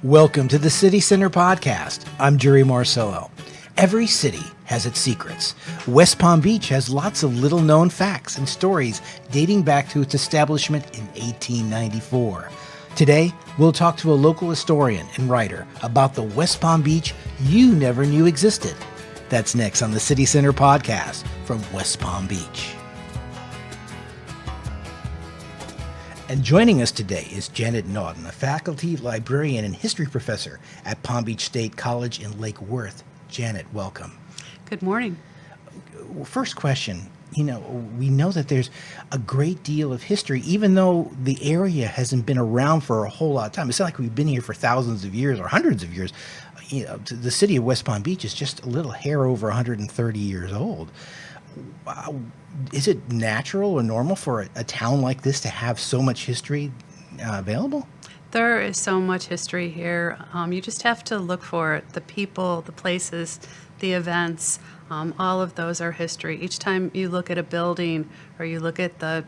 Welcome to the City Center Podcast. I'm Jerry Marcello. Every city has its secrets. West Palm Beach has lots of little-known facts and stories dating back to its establishment in 1894. Today, we'll talk to a local historian and writer about the West Palm Beach you never knew existed. That's next on the City Center Podcast from West Palm Beach. And joining us today is Janet Naughton, a faculty, librarian, and history professor at Palm Beach State College in Lake Worth. Janet, welcome. Good morning. First question, we know that there's a great deal of history, even though the area hasn't been around for a whole lot of time. It's not like we've been here for thousands of years or hundreds of years. The city of West Palm Beach is just a little hair over 130 years old. Is it natural or normal for a town like this to have so much history available? There is so much history here. You just have to look for it. The people, the places, the events, all of those are history. Each time you look at a building or you look at the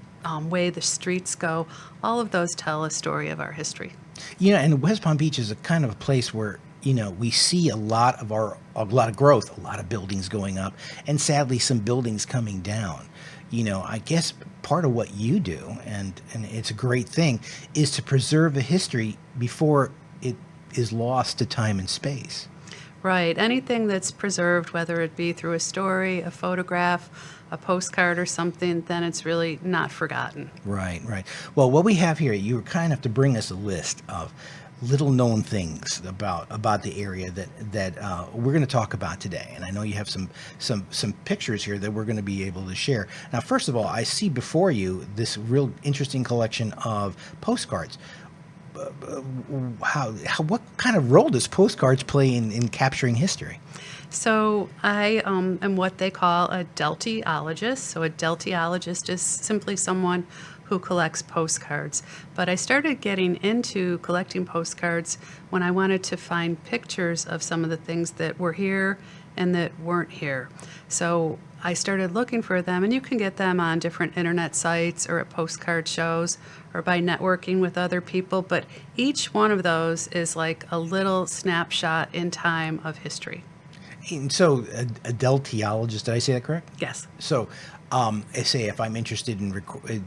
way the streets go, all of those tell a story of our history. And West Palm Beach is a kind of a place where we see a lot of growth, a lot of buildings going up, and sadly some buildings coming down. I guess part of what you do, and it's a great thing, is to preserve the history before it is lost to time and space. Right. Anything that's preserved, whether it be through a story, a photograph, a postcard or something, then it's really not forgotten. Right. Well, what we have here, you kind of have to bring us a list of little-known things about the area that we're going to talk about today, and I know you have some pictures here that we're going to be able to share. Now, first of all, I see before you this real interesting collection of postcards. What kind of role does postcards play in capturing history? So I am what they call a deltiologist. So a deltiologist is simply someone who collects postcards. But I started getting into collecting postcards when I wanted to find pictures of some of the things that were here and that weren't here. So I started looking for them, and you can get them on different internet sites or at postcard shows or by networking with other people. But each one of those is like a little snapshot in time of history. And so a deltiologist, did I say that correct? Yes. So say if I'm interested in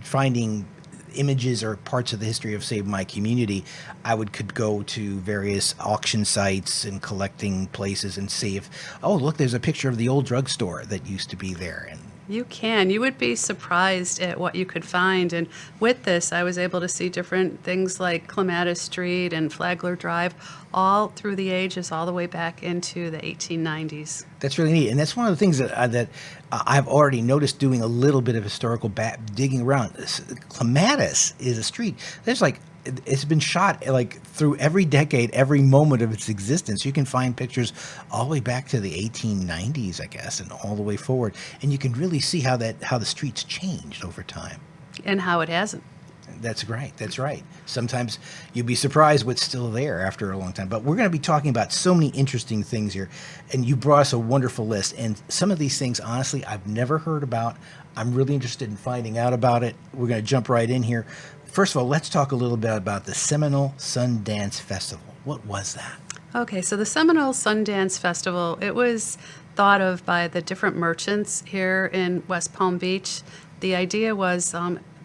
finding images or parts of the history of, say, my community, I could go to various auction sites and collecting places and see if, look, there's a picture of the old drugstore that used to be there. And you can. You would be surprised at what you could find. And with this, I was able to see different things like Clematis Street and Flagler Drive, all through the ages, all the way back into the 1890s. That's really neat. And that's one of the things that I've already noticed doing a little bit of historical digging around. Clematis is a street. It's been shot through every decade, every moment of its existence. You can find pictures all the way back to the 1890s, I guess, and all the way forward. And you can really see how the streets changed over time. And how it hasn't. That's right. Sometimes you'll be surprised what's still there after a long time. But we're going to be talking about so many interesting things here. And you brought us a wonderful list. And some of these things, honestly, I've never heard about. I'm really interested in finding out about it. We're going to jump right in here. First of all, let's talk a little bit about the Seminole Sundance Festival. What was that? Okay, so the Seminole Sundance Festival, it was thought of by the different merchants here in West Palm Beach. The idea was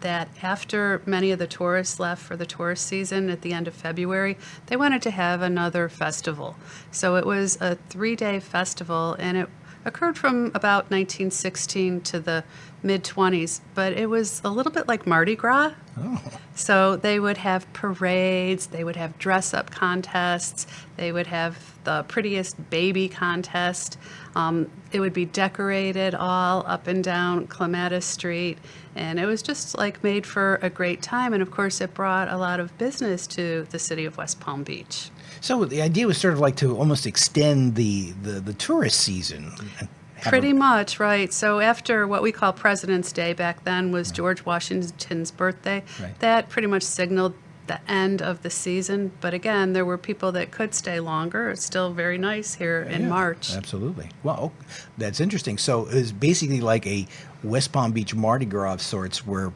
that after many of the tourists left for the tourist season at the end of February, they wanted to have another festival. So it was a 3-day festival, and it occurred from about 1916 to the mid-20s, but it was a little bit like Mardi Gras. Oh. So they would have parades, they would have dress-up contests, they would have the prettiest baby contest. It would be decorated all up and down Clematis Street, and it was just made for a great time. And of course, it brought a lot of business to the city of West Palm Beach. So the idea was sort of to almost extend the tourist season. Pretty much, right. So after what we call President's Day back then was George Washington's birthday, that pretty much signaled the end of the season. But again, there were people that could stay longer. It's still very nice here in March. Absolutely. Well, that's interesting. So it was basically like a West Palm Beach Mardi Gras of sorts where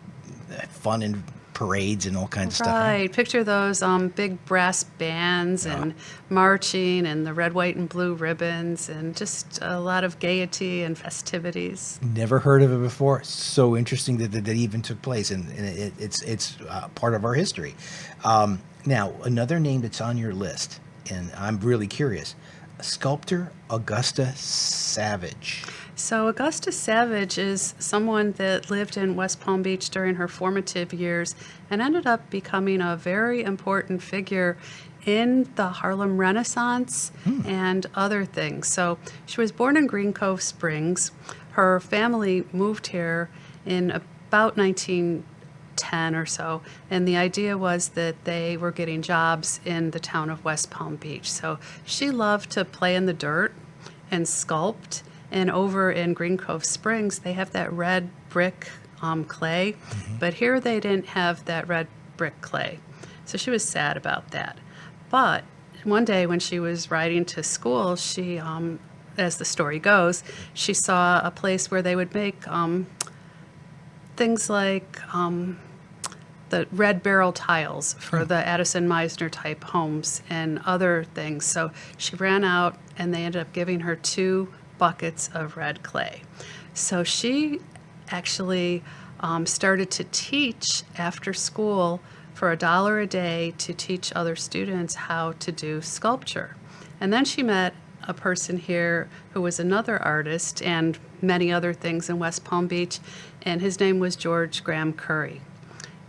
fun and parades and all kinds of stuff. Right. Picture those big brass bands and marching and the red, white, and blue ribbons and just a lot of gaiety and festivities. Never heard of it before. So interesting that even took place, and it's part of our history. Now, another name that's on your list, and I'm really curious, sculptor Augusta Savage. So Augusta Savage is someone that lived in West Palm Beach during her formative years and ended up becoming a very important figure in the Harlem Renaissance and other things. So she was born in Green Cove Springs. Her family moved here in about 1910 or so, and the idea was that they were getting jobs in the town of West Palm Beach. So she loved to play in the dirt and sculpt. And over in Green Cove Springs, they have that red brick clay, but here they didn't have that red brick clay. So she was sad about that. But one day when she was riding to school, she, as the story goes, she saw a place where they would make things like the red barrel tiles for the Addison Meisner type homes and other things. So she ran out and they ended up giving her 2 buckets of red clay. So she actually started to teach after school for $1 a day to teach other students how to do sculpture. And then she met a person here who was another artist and many other things in West Palm Beach, and his name was George Graham Curry.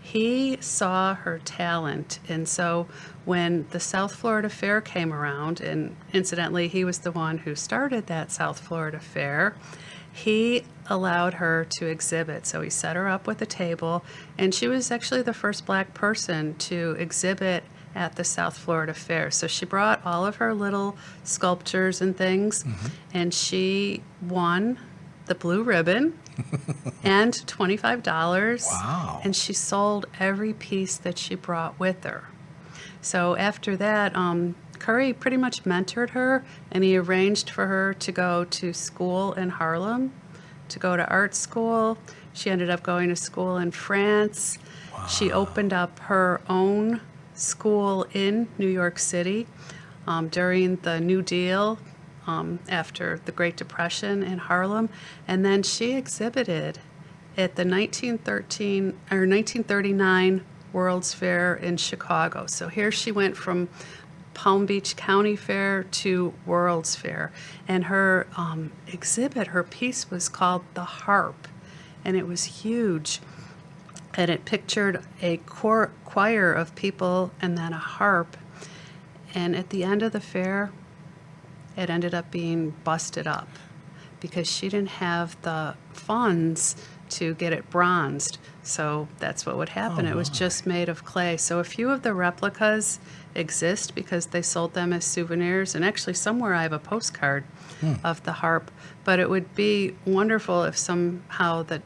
He saw her talent, and so when the South Florida Fair came around, and incidentally, he was the one who started that South Florida Fair, he allowed her to exhibit. So he set her up with a table, and she was actually the first black person to exhibit at the South Florida Fair. So she brought all of her little sculptures and things, and she won the blue ribbon and $25. Wow. And she sold every piece that she brought with her. So after that, Curry pretty much mentored her, and he arranged for her to go to school in Harlem, to go to art school. She ended up going to school in France. Wow. She opened up her own school in New York City during the New Deal, after the Great Depression in Harlem, and then she exhibited at the 1939 World's Fair in Chicago. So here she went from Palm Beach County Fair to World's Fair, and her exhibit, her piece was called The Harp, and it was huge, and it pictured a choir of people and then a harp, and at the end of the fair, it ended up being busted up because she didn't have the funds to get it bronzed. So that's what would happen. It was just made of clay. So a few of the replicas exist because they sold them as souvenirs. And actually somewhere I have a postcard of the harp. But it would be wonderful if somehow the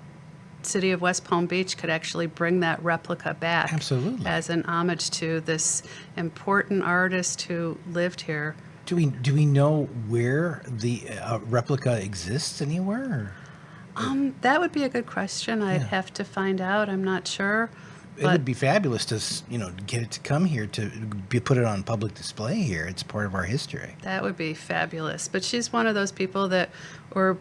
city of West Palm Beach could actually bring that replica back. Absolutely. As an homage to this important artist who lived here. Do we know where the replica exists anywhere? That would be a good question. I'd have to find out. I'm not sure. It would be fabulous to get it to come here, to put it on public display here. It's part of our history. That would be fabulous. But she's one of those people that were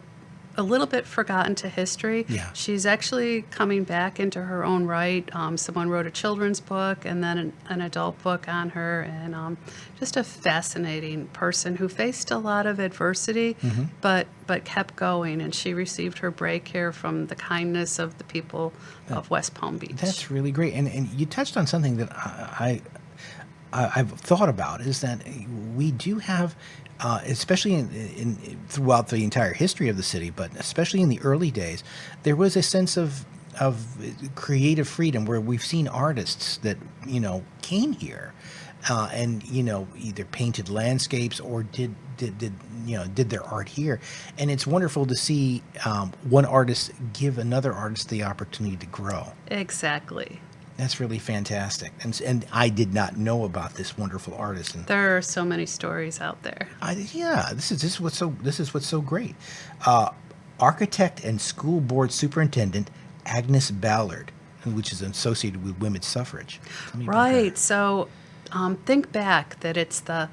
a little bit forgotten to history. Yeah. She's actually coming back into her own right. Someone wrote a children's book and then an adult book on her, and just a fascinating person who faced a lot of adversity, but kept going. And she received her break here from the kindness of the people of West Palm Beach. That's really great. And you touched on something that I've thought about, is that we do have, especially in throughout the entire history of the city, but especially in the early days, there was a sense of creative freedom where we've seen artists that came here and either painted landscapes or did their art here, and it's wonderful to see one artist give another artist the opportunity to grow. Exactly. That's really fantastic, and I did not know about this wonderful artist. And there are so many stories out there. This is what's so great. Architect and school board superintendent Agnes Ballard. which is associated with women's suffrage. Tell me about Right. that. So think back that it's the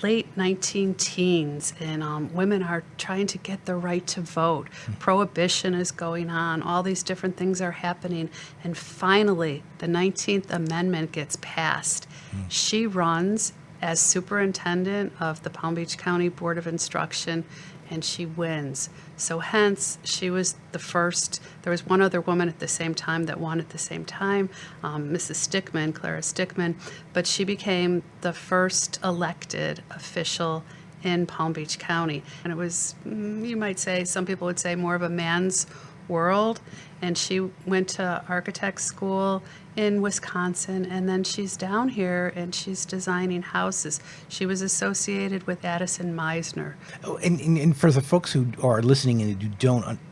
late 19 teens, and women are trying to get the right to vote. Prohibition is going on. All these different things are happening. And finally, the 19th Amendment gets passed. She runs as superintendent of the Palm Beach County Board of Instruction, and she wins. So hence, she was the first. There was one other woman at the same time that won at the same time, Mrs. Stickman, Clara Stickman, but she became the first elected official in Palm Beach County. And it was, you might say, some people would say, more of a man's world. And she went to architect school in Wisconsin, and then she's down here and she's designing houses. She was associated with Addison Meisner. Oh, and for the folks who are listening and who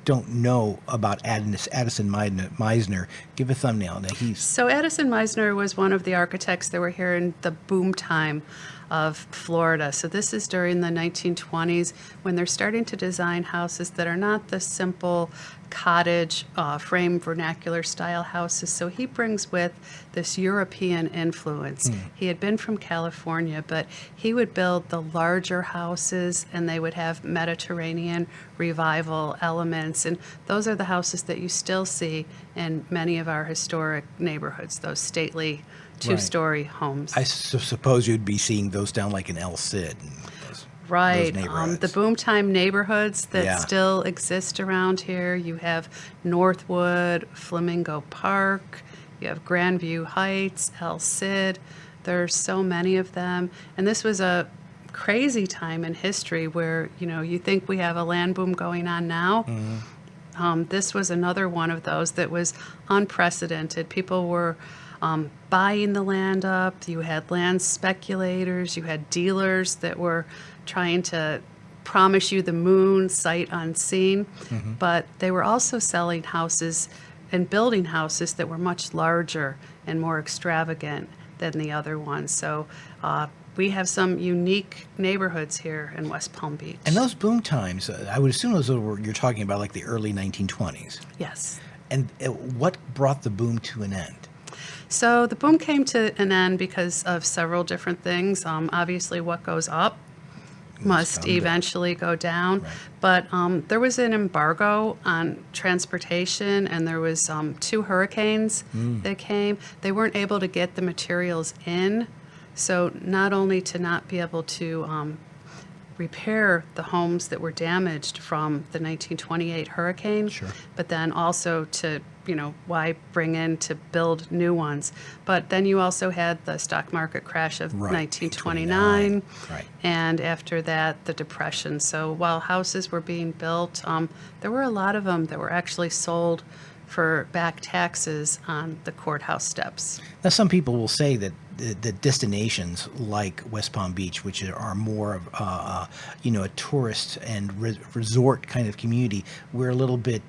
don't know about Addison Meisner, give a thumbnail. Now So Addison Meisner was one of the architects that were here in the boom time of Florida. So this is during the 1920s when they're starting to design houses that are not the simple cottage frame vernacular style houses. So he brings with this European influence. He had been from California, but he would build the larger houses, and they would have Mediterranean revival elements. And those are the houses that you still see in many of our historic neighborhoods, those stately two-story homes. I suppose you'd be seeing those down like in El Cid. And those Right. neighborhoods. The boomtime neighborhoods that Yeah. still exist around here. You have Northwood, Flamingo Park, you have Grandview Heights, El Cid. There's so many of them. And this was a crazy time in history where, you think we have a land boom going on now. This was another one of those that was unprecedented. People were buying the land up. You had land speculators. You had dealers that were trying to promise you the moon sight unseen. But they were also selling houses and building houses that were much larger and more extravagant than the other ones. So we have some unique neighborhoods here in West Palm Beach. And those boom times, I would assume those you're talking about like the early 1920s. Yes. And what brought the boom to an end? So the boom came to an end because of several different things. Obviously, what goes up must come down. eventually go down. Right. But there was an embargo on transportation, and there was 2 hurricanes that came. They weren't able to get the materials in. So not only to not be able to repair the homes that were damaged from the 1928 hurricane, but then also to, why bring in to build new ones. But then you also had the stock market crash of 1929, Right. and after that, the Depression. So while houses were being built, there were a lot of them that were actually sold for back taxes on the courthouse steps. Now, some people will say that the destinations like West Palm Beach, which are more of a tourist and resort kind of community, we're a little bit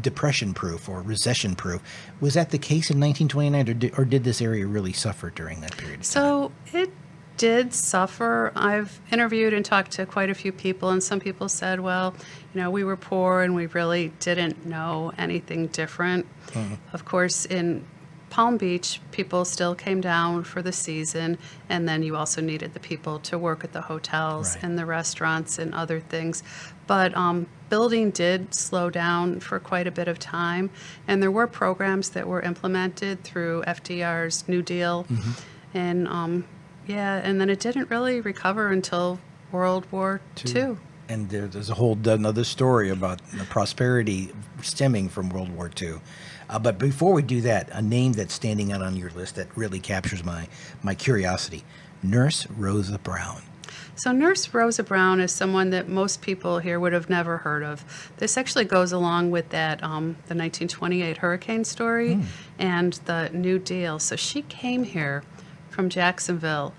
depression-proof or recession-proof. Was that the case in 1929, or did this area really suffer during that period of time? So it did suffer. I've interviewed and talked to quite a few people, and some people said, well, we were poor and we really didn't know anything different. Of course, in Palm Beach, people still came down for the season, and then you also needed the people to work at the hotels Right. and the restaurants and other things. But building did slow down for quite a bit of time, and there were programs that were implemented through FDR's New Deal, and and then it didn't really recover until World War II. And there's a whole another story about the prosperity stemming from World War II. But before we do that, a name that's standing out on your list that really captures my curiosity, Nurse Rosa Brown. So Nurse Rosa Brown is someone that most people here would have never heard of. This actually goes along with that, the 1928 hurricane story and the New Deal. So she came here from Jacksonville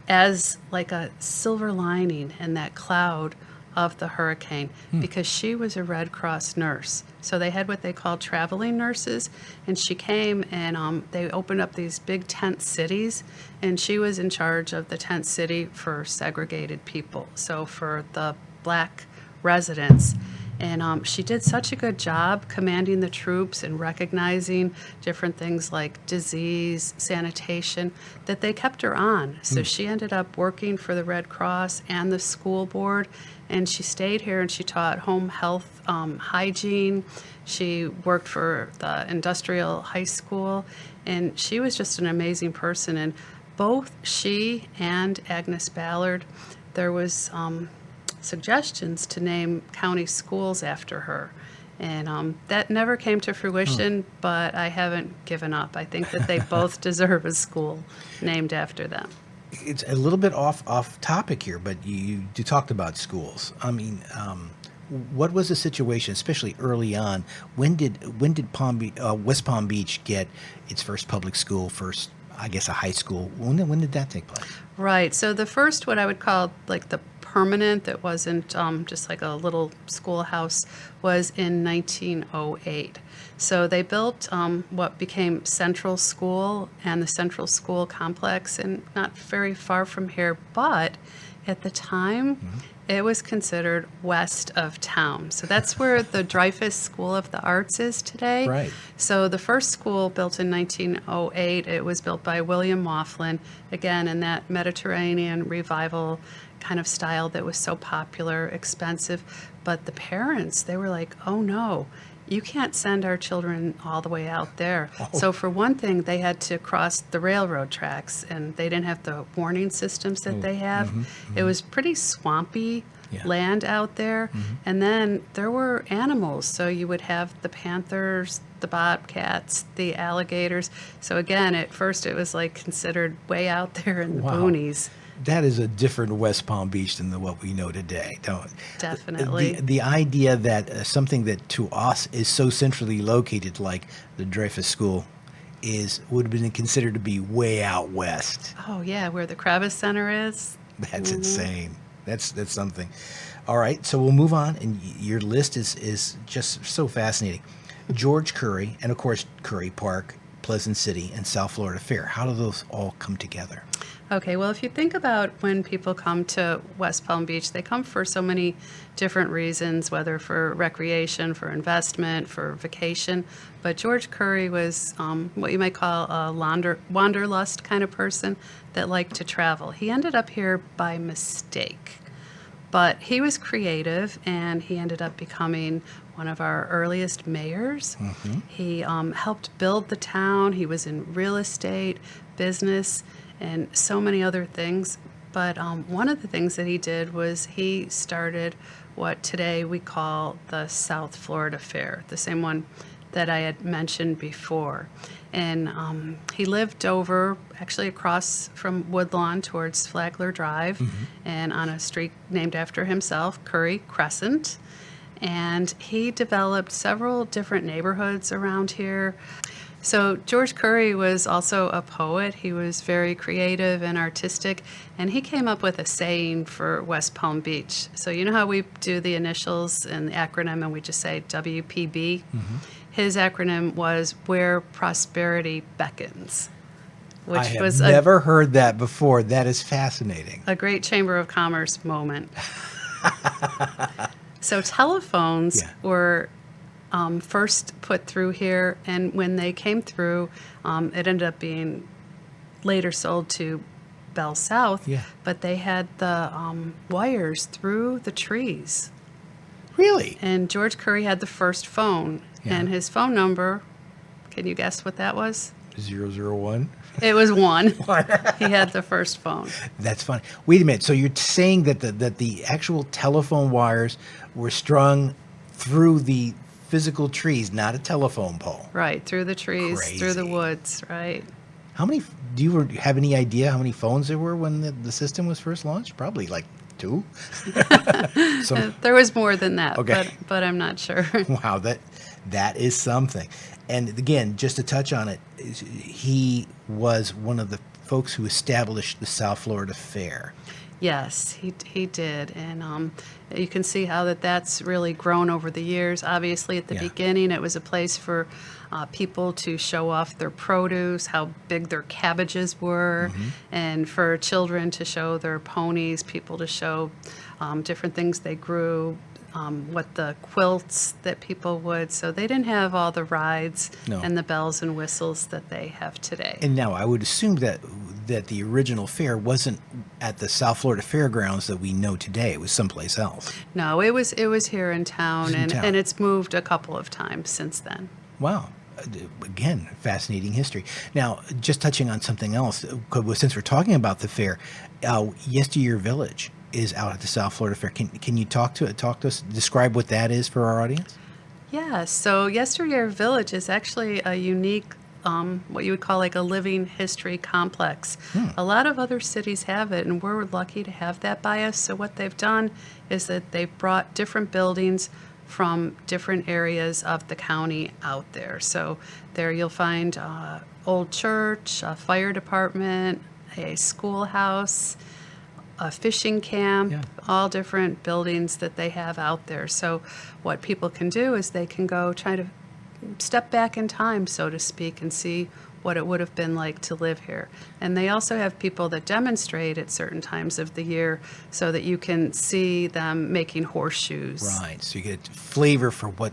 as like a silver lining in that cloud of the hurricane because she was a Red Cross nurse. So they had what they called traveling nurses, and she came and they opened up these big tent cities, and she was in charge of the tent city for segregated people, so for the black residents. And she did such a good job commanding the troops and recognizing different things like disease, sanitation, that they kept her on. So she ended up working for the Red Cross and the school board, and she stayed here and she taught home health, hygiene. She worked for the industrial high school, and she was just an amazing person. And both she and Agnes Ballard, there was suggestions to name county schools after her. And that never came to fruition, but I haven't given up. I think that they both deserve a school named after them. It's a little bit off topic here, but you talked about schools. I mean, what was the situation, especially early on? When did West Palm Beach get its first public school, first, I guess, a high school? When did that take place? Right. So the first, what I would call like the permanent, that wasn't just like a little schoolhouse, was in 1908. So they built what became Central School and the Central School Complex, and not very far from here, but at the time, it was considered west of town. So that's where the Dreyfus School of the Arts is today. Right. So the first school, built in 1908, it was built by William Laughlin, again, in that Mediterranean revival kind of style that was so popular, expensive. But the parents, they were like, oh no, you can't send our children all the way out there. So for one thing, they had to cross the railroad tracks, and they didn't have the warning systems that they have. It was pretty swampy land out there. And then there were animals. So you would have the panthers, the bobcats, the alligators. So again, at first it was like considered way out there in the boonies. That is a different West Palm Beach than what we know today. Definitely. The idea that something that to us is so centrally located, like the Dreyfus School, would have been considered to be way out west. Oh yeah, where the Kravis Center is. That's insane. That's something. All right, so we'll move on, and your list is just so fascinating. George Curry, and of course Curry Park, Pleasant City, and South Florida Fair. How do those all come together? Okay, well, if you think about when people come to West Palm Beach, they come for so many different reasons, whether for recreation, for investment, for vacation. But George Curry was what you might call a wanderlust kind of person that liked to travel. He ended up here by mistake. But he was creative, and he ended up becoming one of our earliest mayors. He helped build the town. He was in real estate, business, and so many other things. But one of the things that he did was he started what today we call the South Florida Fair, the same one that I had mentioned before. And he lived over, actually across from Woodlawn towards Flagler Drive, and on a street named after himself, Curry Crescent. And he developed several different neighborhoods around here. So George Curry was also a poet. He was very creative and artistic, and he came up with a saying for West Palm Beach. So you know how we do the initials and the acronym, and we just say WPB? His acronym was Where Prosperity Beckons, which I have was never heard that before. That is fascinating. a great Chamber of Commerce moment. So telephones were first put through here, and when they came through, it ended up being later sold to Bell South, but they had the wires through the trees. Really? And George Curry had the first phone, and his phone number, can you guess what that was? 001? It was 1. He had the first phone. That's funny. Wait a minute. So you're saying that the actual telephone wires were strung through the physical trees, not a telephone pole? Right, through the trees, through the woods, right. How many, do you have any idea how many phones there were when the system was first launched? Probably like 2? There was more than that, Okay. but I'm not sure. Wow, that is something. And again, just to touch on it, he was one of the folks who established the South Florida Fair. Yes, he did, and you can see how that's really grown over the years. Obviously, at the beginning, it was a place for people to show off their produce, how big their cabbages were, and for children to show their ponies, people to show different things they grew, what the quilts that people would. So they didn't have all the rides No. and the bells and whistles that they have today. And now I would assume that the original fair wasn't at the South Florida Fairgrounds that we know today. It was someplace else. No, it was here in town, in town. and it's moved a couple of times since then. Wow. Again, fascinating history. Now, just touching on something else, since we're talking about the fair, Yesteryear Village is out at the South Florida Fair. Can you talk to us, describe what that is for our audience? Yeah, so Yesteryear Village is actually a unique, what you would call like a living history complex. A lot of other cities have it, and we're lucky to have that by us. So what they've done is that they've brought different buildings from different areas of the county out there. So there you'll find old church, a fire department, a schoolhouse, a fishing camp, Yeah. all different buildings that they have out there. So what people can do is they can go try to step back in time, so to speak, and see what it would have been like to live here. And they also have people that demonstrate at certain times of the year so that you can see them making horseshoes. Right. So you get flavor for what,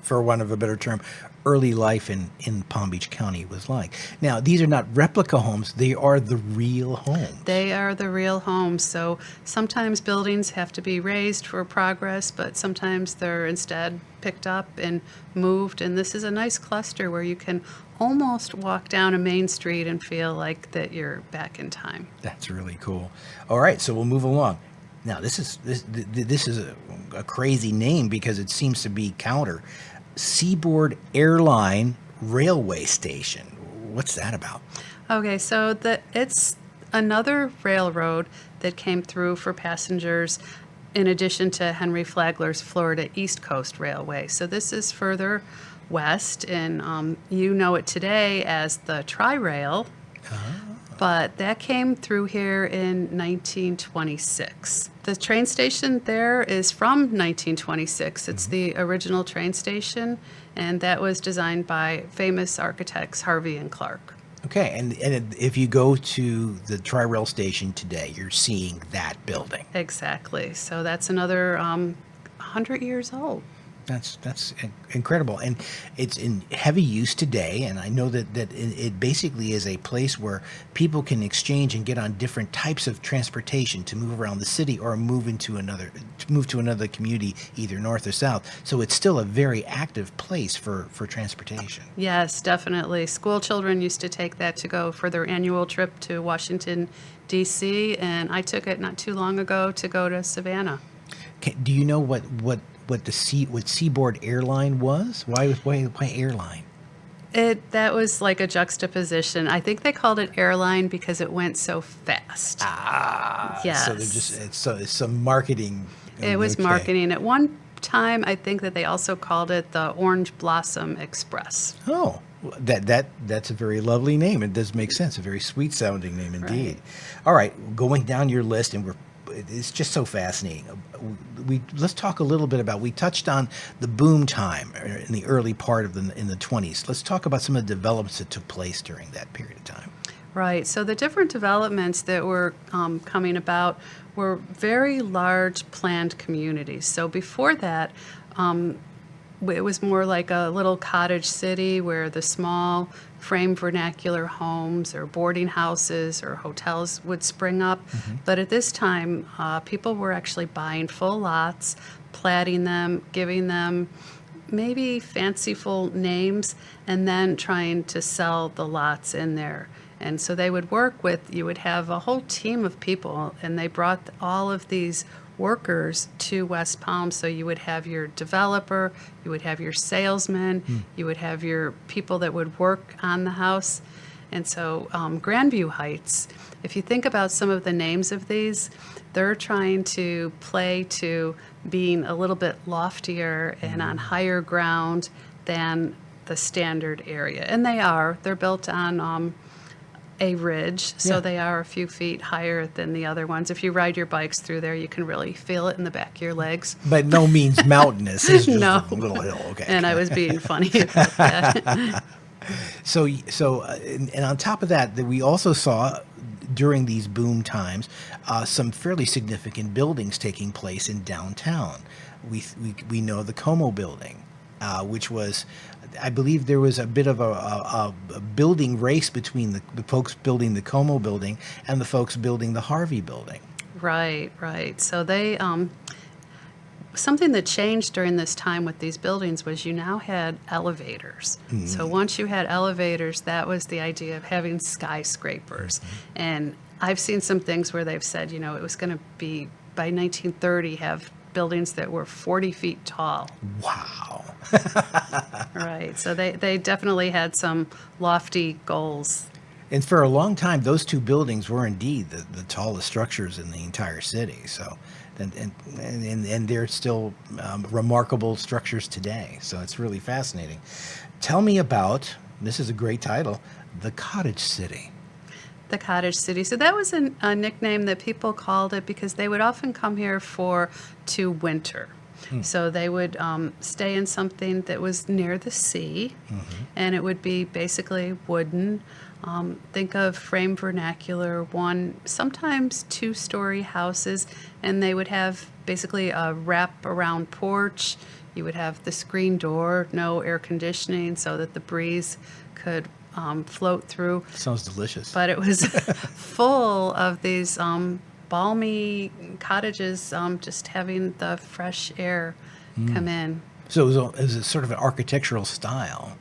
for want of a better term, early life in Palm Beach County was like. Now, these are not replica homes. They are the real homes. They are the real homes. So sometimes buildings have to be raised for progress, but sometimes they're instead picked up and moved. And this is a nice cluster where you can almost walk down a main street and feel like that you're back in time. That's really cool. All right, so we'll move along. Now, this is a crazy name because it seems to be counter. Seaboard Airline Railway Station. What's that about? Okay, so it's another railroad that came through for passengers in addition to Henry Flagler's Florida East Coast Railway. So this is further west, and you know it today as the Tri-Rail, but that came through here in 1926. The train station there is from 1926. It's the original train station, and that was designed by famous architects Harvey and Clark. Okay, and if you go to the Tri-Rail station today, you're seeing that building. Exactly. So that's another 100 years old. That's incredible, and it's in heavy use today. And I know that it basically is a place where people can exchange and get on different types of transportation to move around the city or move to another community, either north or south. So it's still a very active place for transportation. Yes, definitely. School children used to take that to go for their annual trip to Washington, D.C., and I took it not too long ago to go to Savannah. Do you know what Seaboard Airline was? Why airline? That was like a juxtaposition. I think they called it airline because it went so fast. Yes. So they're it's some marketing. It was Okay. marketing. At one time, I think that they also called it the Orange Blossom Express. Oh, that's a very lovely name. It does make sense. A very sweet sounding name indeed. Right. All right, going down your list, and it's just so fascinating. Let's talk a little bit about. We touched on the boom time in the early part of in the 20s. Let's talk about some of the developments that took place during that period of time. Right. So the different developments that were coming about were very large planned communities. So before that, it was more like a little cottage city where the small frame vernacular homes or boarding houses or hotels would spring up. But at this time, people were actually buying full lots, platting them, giving them maybe fanciful names, and then trying to sell the lots in there. And so they would you would have a whole team of people, and they brought all of these workers to West Palm. So you would have your developer, you would have your salesman, you would have your people that would work on the house. And so Grandview Heights, if you think about some of the names of these, they're trying to play to being a little bit loftier and on higher ground than the standard area. And they're built on a ridge, so Yeah. they are a few feet higher than the other ones. If you ride your bikes through there, you can really feel it in the back of your legs. But no means mountainous. It's just No. a little hill. Okay. And I was being funny about that. And on top of that, we also saw during these boom times, some fairly significant buildings taking place in downtown. We know the Como building, which was, I believe there was a bit of a building race between the folks building the Como building and the folks building the Harvey building. Right, right. So they something that changed during this time with these buildings was you now had elevators. So once you had elevators, that was the idea of having skyscrapers. And I've seen some things where they've said, it was going to be by 1930 have buildings that were 40 feet tall. Wow. Right. So they definitely had some lofty goals. And for a long time, those two buildings were indeed the tallest structures in the entire city. So, and they're still remarkable structures today. So it's really fascinating. Tell me about, this is a great title, the Cottage City. The Cottage City. So that was a nickname that people called it because they would often come here to winter. So they would stay in something that was near the sea, and it would be basically wooden. Think of frame vernacular, sometimes two-story houses, and they would have basically a wrap-around porch. You would have the screen door, no air conditioning, so that the breeze could float through. Sounds delicious. But it was full of these balmy cottages, just having the fresh air come in. So it was a sort of an architectural style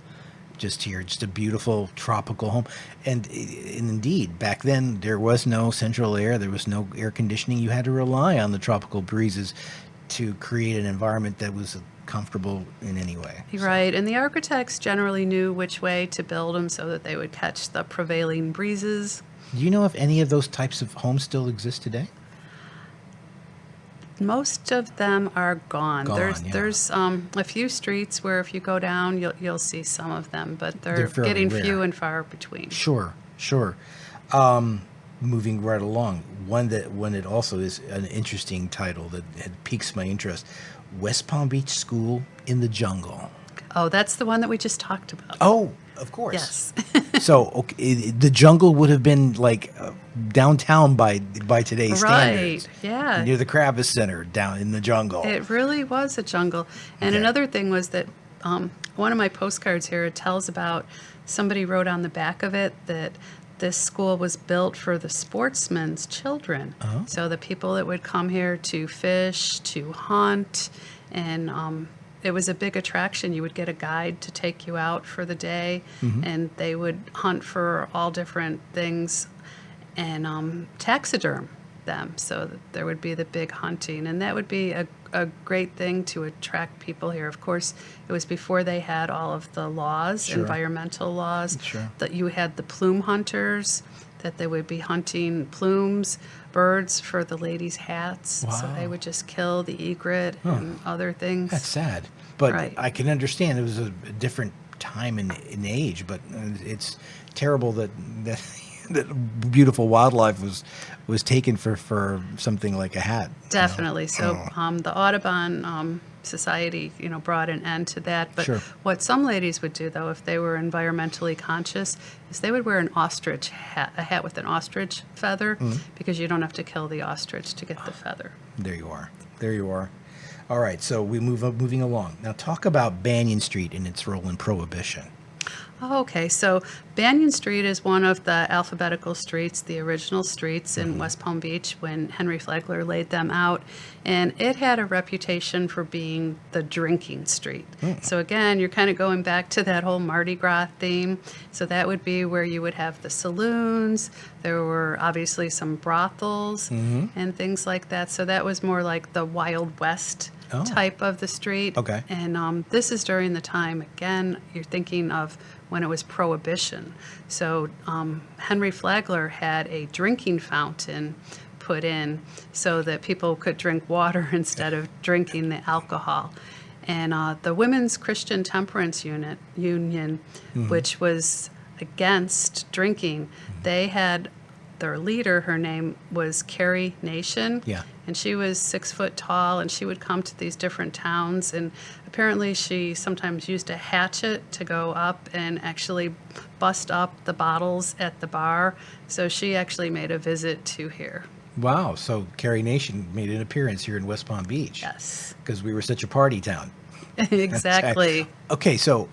just here, just a beautiful tropical home. And indeed, back then, there was no central air, there was no air conditioning. You had to rely on the tropical breezes to create an environment that was comfortable in any way. Right, and the architects generally knew which way to build them so that they would catch the prevailing breezes. Do you know if any of those types of homes still exist today? Most of them are gone. There's yeah. A few streets where if you go down, you'll see some of them, but they're fairly getting rare. few and far between. Sure. Moving right along, one that also is an interesting title that had piques my interest: West Palm Beach School in the Jungle. Oh, that's the one that we just talked about. Oh, of course. Yes. So the jungle would have been like downtown by today's standards. Right, yeah. Near the Kravis Center, down in the jungle. It really was a jungle. And Okay. another thing was that one of my postcards here, it tells about somebody wrote on the back of it that this school was built for the sportsmen's children. Oh. So the people that would come here to fish, to hunt, and it was a big attraction. You would get a guide to take you out for the day, and they would hunt for all different things and taxiderm them. So that there would be the big hunting, and that would be a great thing to attract people here. Of course, it was before they had all of the laws, Sure. environmental laws, Sure. that you had the plume hunters, that they would be hunting plumes, birds for the ladies' hats. So Wow. they would just kill the egret and other things. That's sad, but Right. I can understand it was a different time in age. But it's terrible that that beautiful wildlife was taken for something like a hat. Definitely. So the Audubon Society, brought an end to that. But Sure. what some ladies would do, though, if they were environmentally conscious, is they would wear an ostrich hat, a hat with an ostrich feather, because you don't have to kill the ostrich to get the feather. There you are. There you are. All right, so moving along. Now talk about Banyan Street and its role in Prohibition. Oh, okay, so Banyan Street is one of the alphabetical streets, the original streets in West Palm Beach when Henry Flagler laid them out, and it had a reputation for being the drinking street. So again, you're kind of going back to that whole Mardi Gras theme. So that would be where you would have the saloons. There were obviously some brothels and things like that. So that was more like the Wild West type of the street. Okay. And this is during the time, again, you're thinking of when it was Prohibition. So Henry Flagler had a drinking fountain put in so that people could drink water instead of drinking the alcohol. And the Women's Christian Temperance Union, which was against drinking, they had their leader, her name was Carrie Nation. Yeah. And she was 6 foot tall, and she would come to these different towns. And apparently, she sometimes used a hatchet to go up and actually bust up the bottles at the bar. So she actually made a visit to here. Wow. So Carrie Nation made an appearance here in West Palm Beach. Yes. Because we were such a party town. Exactly. Okay, so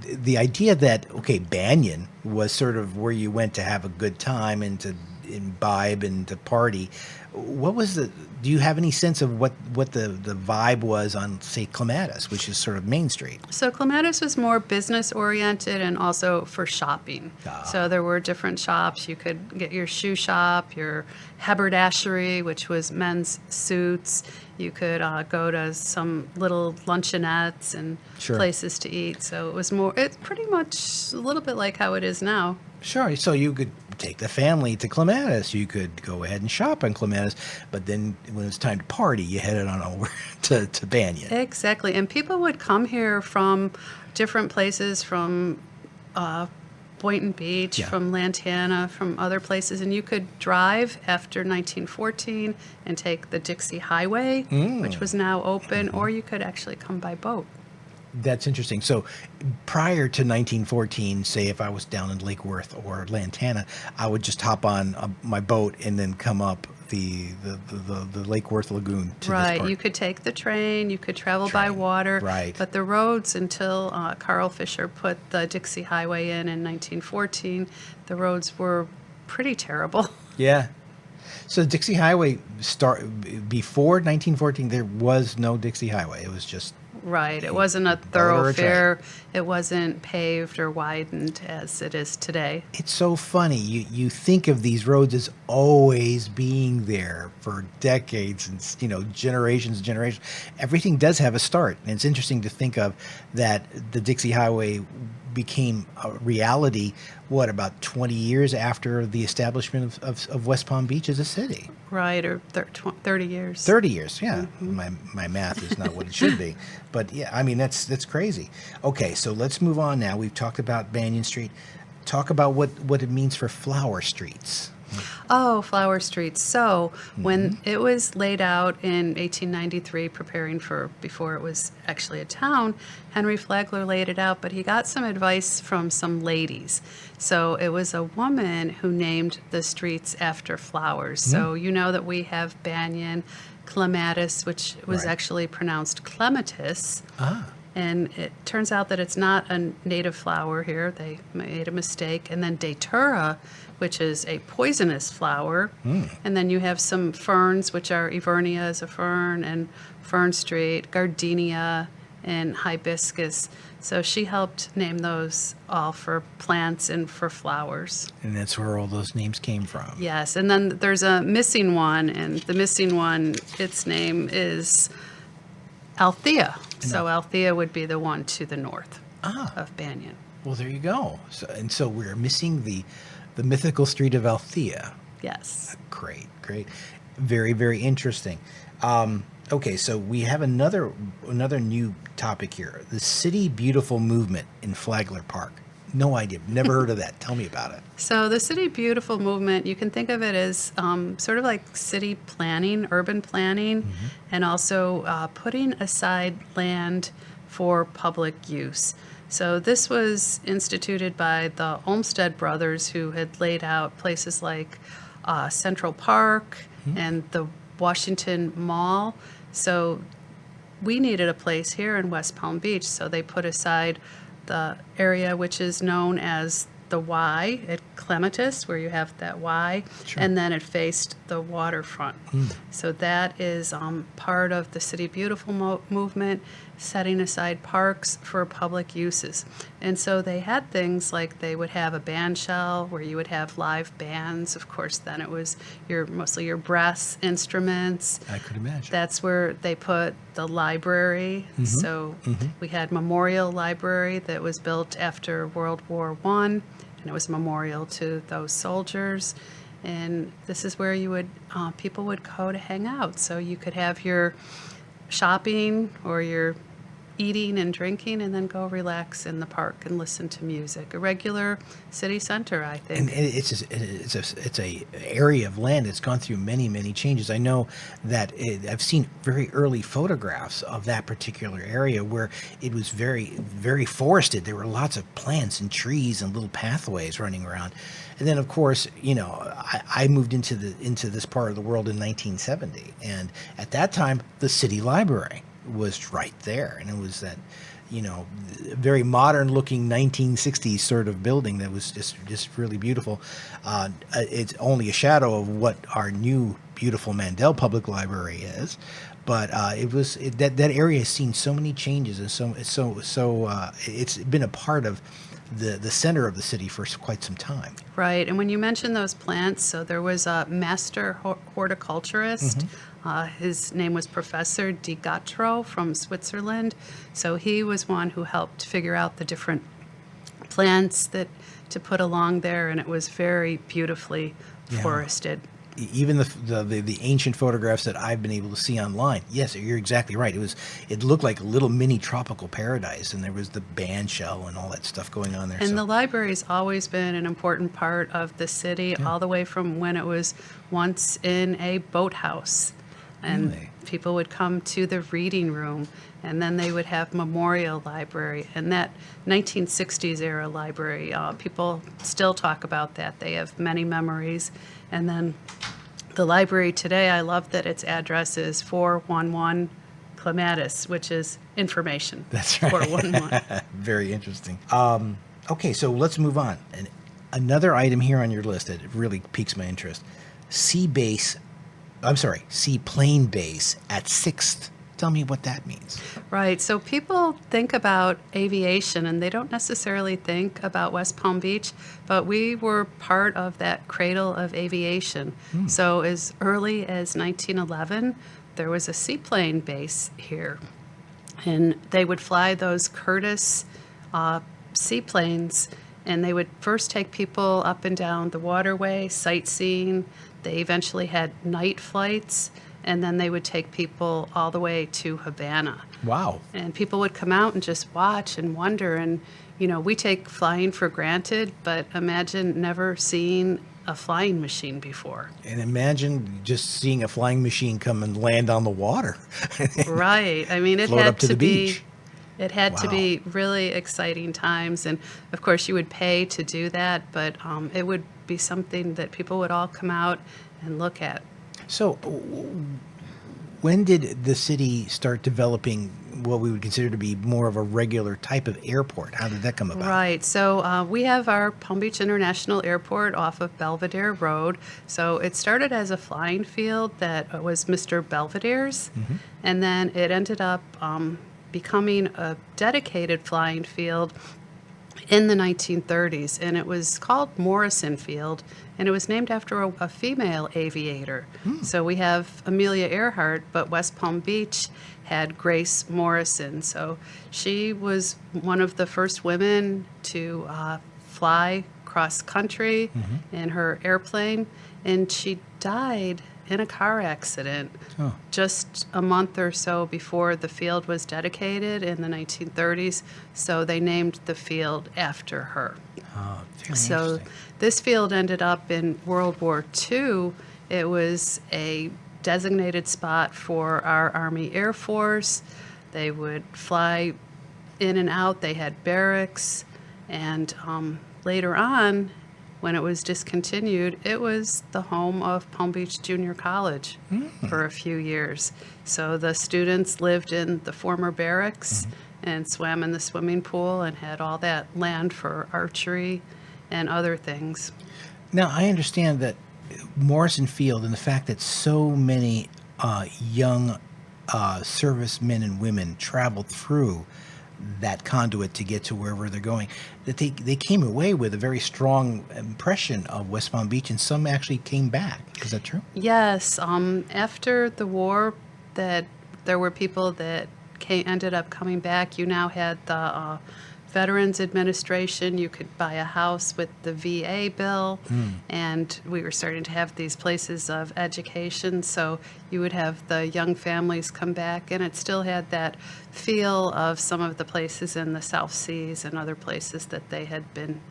the idea that, okay, Banyan was sort of where you went to have a good time and to imbibe and to party. What was do you have any sense of what the vibe was on, say, Clematis, which is sort of Main Street? So Clematis was more business oriented and also for shopping. So there were different shops. You could get your shoe shop, your haberdashery, which was men's suits. You could go to some little luncheonettes and Sure. places to eat. So it's pretty much a little bit like how it is now. Sure. So you could take the family to Clematis. You could go ahead and shop in Clematis, but then when it's time to party, you headed on over to Banyan. Exactly. And people would come here from different places, from Boynton Beach, Yeah. from Lantana, from other places. And you could drive after 1914 and take the Dixie Highway, which was now open, or you could actually come by boat. That's interesting. So prior to 1914, say if I was down in Lake Worth or Lantana, I would just hop on my boat and then come up the Lake Worth Lagoon to this Right. part. You could take the train, you could travel by water. Right. But the roads, until Carl Fisher put the Dixie Highway in 1914, the roads were pretty terrible. Yeah. So Dixie Highway before 1914, there was no Dixie Highway. It was just Right. It wasn't a or a thoroughfare. It wasn't paved or widened as it is today. It's so funny. You think of these roads as always being there for decades and generations and generations. Everything does have a start, and it's interesting to think of that the Dixie Highway became a reality. About 20 years after the establishment of West Palm Beach as a city? Right, or 30 years. 30 years, yeah. My math is not what it should be. But yeah, I mean, that's crazy. Okay, so let's move on now. We've talked about Banyan Street. Talk about what it means for flower streets. Oh, Flower Street. So when it was laid out in 1893, before it was actually a town, Henry Flagler laid it out, but he got some advice from some ladies. So it was a woman who named the streets after flowers. So you know that we have Banyan, Clematis, which was Right. actually pronounced Clematis. Ah. And it turns out that it's not a native flower here. They made a mistake. And then Datura, which is a poisonous flower. And then you have some ferns, which are Evernia is a fern, and Fern Street, Gardenia, and Hibiscus. So she helped name those all for plants and for flowers. And that's where all those names came from. Yes. And then there's a missing one, and the missing one, its name is Althea. So Althea would be the one to the north of Banyan. Well, there you go. So we're missing the mythical street of Althea. Yes. Great. Very, very interesting. Okay, so we have another new topic here. The City Beautiful movement in Flagler Park. No idea. Never heard of that. Tell me about it. So the City Beautiful movement, you can think of it as sort of like city planning, urban planning, and also putting aside land for public use. So this was instituted by the Olmsted brothers, who had laid out places like Central Park and the Washington Mall. So we needed a place here in West Palm Beach, so they put aside the area which is known as the Y at Clematis, where you have that Y, Sure. and then it faced the waterfront. So that is part of the City Beautiful movement, setting aside parks for public uses. And so they had things like they would have a band shell where you would have live bands. Of course, then it was mostly your brass instruments. I could imagine. That's where they put the library. So we had Memorial Library that was built after World War I, and it was a memorial to those soldiers. And this is where people would go to hang out. So you could have your shopping or your eating and drinking, and then go relax in the park and listen to music. A regular city center, I think. And it's a area of land that's gone through many changes. I know that I've seen very early photographs of that particular area where it was very forested. There were lots of plants and trees and little pathways running around. And then, of course, I moved into this part of the world in 1970, and at that time, the city library was right there, and it was that very modern looking 1960s sort of building that was just really beautiful. It's only a shadow of what our new beautiful Mandel Public Library is, but that area has seen so many changes, and it's been a part of the center of the city for quite some time. Right, and when you mention those plants, so there was a master horticulturist. His name was Professor Di Gattro from Switzerland. So he was one who helped figure out the different plants to put along there, and it was very beautifully forested. Even the ancient photographs that I've been able to see online, yes, you're exactly right. It looked like a little mini tropical paradise, and there was the band shell and all that stuff going on there. And the library's always been an important part of the city, all the way from when it was once in a boathouse. And Really? people would come to the reading room, and then they would have memorial library. And that 1960s era library, people still talk about that. They have many memories. And then the library today, I love that its address is 411 Clematis, which is information. That's right. 411. Very interesting. Okay, so let's move on. And another item here on your list that really piques my interest: seaplane base at 6th. Tell me what that means. Right. So people think about aviation, and they don't necessarily think about West Palm Beach, but we were part of that cradle of aviation. So as early as 1911, there was a seaplane base here, and they would fly those Curtiss seaplanes, and they would first take people up and down the waterway, sightseeing. They eventually had night flights, and then they would take people all the way to Havana. Wow. And people would come out and just watch and wonder. And, we take flying for granted, but imagine never seeing a flying machine before. And imagine just seeing a flying machine come and land on the water. Right. I mean, it Float had up to the beach. It had to Wow. be really exciting times. And, of course, you would pay to do that, but it would be something that people would all come out and look at. So, when did the city start developing what we would consider to be more of a regular type of airport? How did that come about? Right. So we have our Palm Beach International Airport off of Belvedere Road. So it started as a flying field that was Mr. Belvedere's, and then it ended up becoming a dedicated flying field in the 1930s, and it was called Morrison Field, and it was named after a female aviator. So we have Amelia Earhart, but West Palm Beach had Grace Morrison. So she was one of the first women to fly cross country in her airplane, and she died in a car accident just a month or so before the field was dedicated in the 1930s. So they named the field after her. Oh, very So interesting. this field ended up in World War II. It was a designated spot for our Army Air Force. They would fly in and out. They had barracks. And later on, when it was discontinued, it was the home of Palm Beach Junior College for a few years. So the students lived in the former barracks and swam in the swimming pool and had all that land for archery and other things. Now, I understand that Morrison Field and the fact that so many young servicemen and women traveled through that conduit to get to wherever they're going, that they came away with a very strong impression of West Palm Beach, and some actually came back. Is that true? Yes, after the war, that there were people that ended up coming back. You now had the Veterans Administration. You could buy a house with the VA bill, and we were starting to have these places of education. So you would have the young families come back, and it still had that feel of some of the places in the South Seas and other places that they had been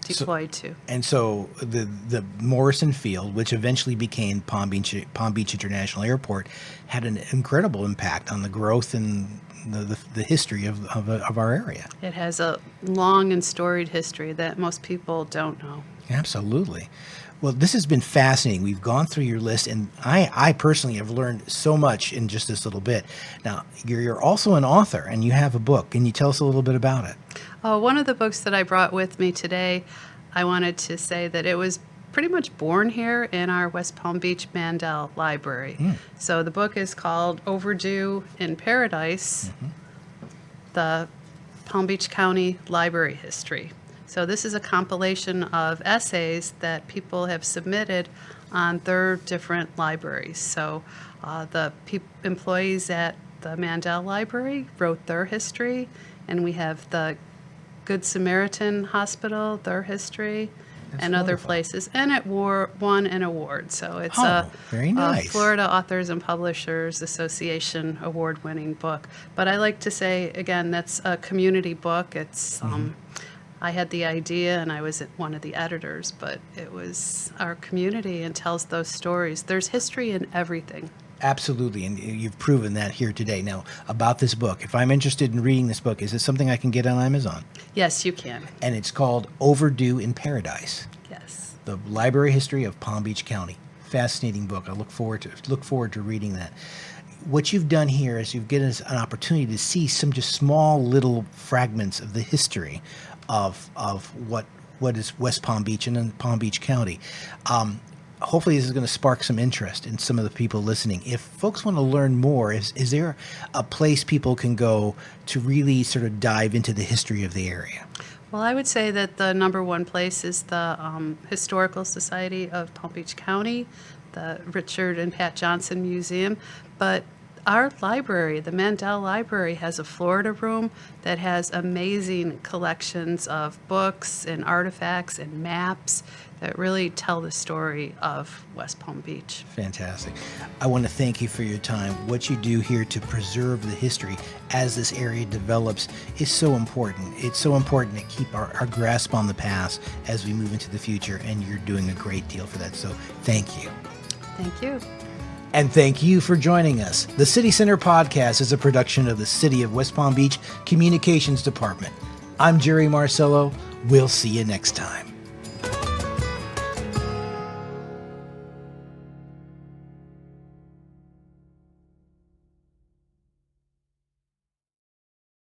deployed to. And so the Morrison Field, which eventually became Palm Beach International Airport, had an incredible impact on the growth and the history of our area. It has a long and storied history that most people don't know. Absolutely. Well, this has been fascinating. We've gone through your list, and I personally have learned so much in just this little bit. Now, you're also an author, and you have a book. Can you tell us a little bit about it? One of the books that I brought with me today, I wanted to say that it was pretty much born here in our West Palm Beach Mandel Library. So the book is called Overdue in Paradise, the Palm Beach County Library History. So this is a compilation of essays that people have submitted on their different libraries. So the employees at the Mandel Library wrote their history, and we have the Good Samaritan Hospital, their history, and other wonderful. places. And it won an award. So it's very nice. a Florida Authors and Publishers Association award-winning book. But I like to say, again, that's a community book. It's I had the idea, and I was one of the editors, but it was our community and tells those stories. There's history in everything. Absolutely, and you've proven that here today. Now, about this book, if I'm interested in reading this book, is it something I can get on Amazon? Yes, you can. And it's called Overdue in Paradise, Yes. the library history of Palm Beach County. Fascinating book. I look forward to reading that. What you've done here is you've given us an opportunity to see some just small little fragments of the history of what is West Palm Beach and then Palm Beach County. Hopefully this is going to spark some interest in some of the people listening. If folks want to learn more, is there a place people can go to really sort of dive into the history of the area? Well, I would say that the number one place is the Historical Society of Palm Beach County, the Richard and Pat Johnson Museum, but our library, the Mandel Library, has a Florida room that has amazing collections of books and artifacts and maps that really tell the story of West Palm Beach. Fantastic. I want to thank you for your time. What you do here to preserve the history as this area develops is so important. It's so important to keep our grasp on the past as we move into the future, and you're doing a great deal for that. So thank you. Thank you. And thank you for joining us. The City Center Podcast is a production of the City of West Palm Beach Communications Department. I'm Jerry Marcello. We'll see you next time.